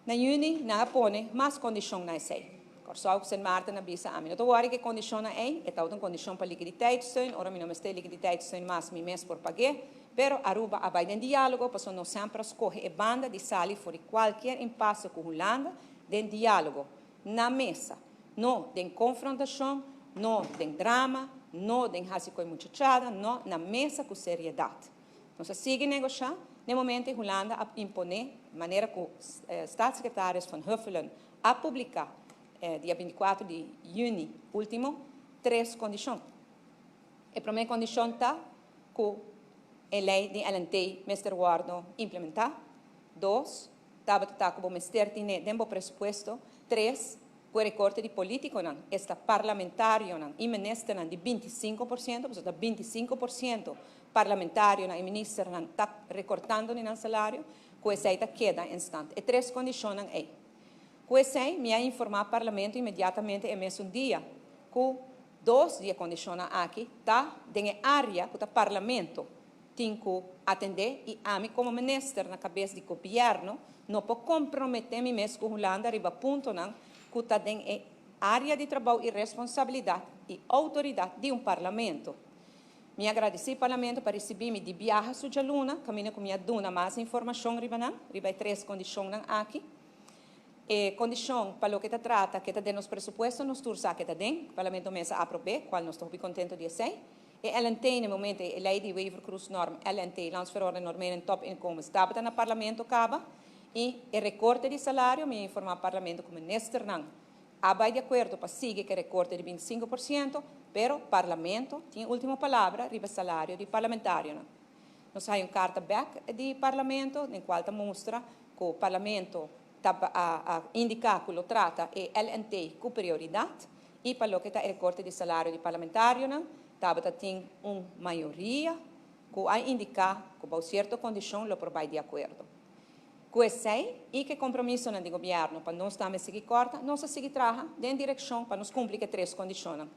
Na juni, na pone, mais condição na sei. Só que Sint Maarten na bisa amin. Então, agora que condição é, é uma condição para liquiditeitssteun, ora não está liquiditeitssteun, mas me mês por pagar, pero Aruba abai den diálogo, para não sempre escolher a banda de sair fora qualquer impasse com Holanda, den diálogo, na mesa, não den confrontação, não den drama, não den hasicoi muchachada, não na mesa com seriedade. Então, se sigue negociar, no momento Holanda a impone, maneira que staatssecretários van Huffelen a publicar, dia 24 de junho último, 3 condições. A primeira condição está que a lei de LNT, Mr. Wardo, implementar. 2, está como Mr. Tine, dentro do pressuposto. 3, o recorte de político, esta parlamentário, e ministro, de 25%, portanto, 25% parlamentário e ministro está recortando no salário, que essa queda em instante. E 3 condições é. Queste mi ha informato al Parlamento imediatamente e messo un dia che 2 dias condiziona aqui tá nella area que o Parlamento tem que atender e a mim como ministro na cabeça de governo não pode comprometer-me mesmo com Holanda arriba ponto não que está nella área de trabalho e responsabilidade e autoridade de Parlamento. Mi agradeci ao Parlamento para receber-me de viagem su Luna, caminho com minha duna mais informação riba 3 condições aqui. E condição para o que trata, que está nos pressupostos, nos tursa que está dentro, o Parlamento mesa aprove, qual nós estamos contentes de ser. E LNT, no momento, a lei de waiver cruz norm, LNT, landsverordening normen en top inkomens, está no Parlamento acaba, e o recorte de salário, me informa o Parlamento como ministro, não. Abai de acordo para seguir que recorte de 25%, pero o Parlamento tem a última palavra riba salário de parlamentário. Nós temos uma carta back do Parlamento, na qual mostra que o Parlamento a indicar que lo trata e LNT com prioridade e para o que está o recorte de salário de parlamentário, tem uma maioria que a indicar que para certa condição lo provai de acordo. Com esse e que compromisso do governo para não estar a seguir corta, nós seguir trabalhando em direção para nos cumprir 3 condições.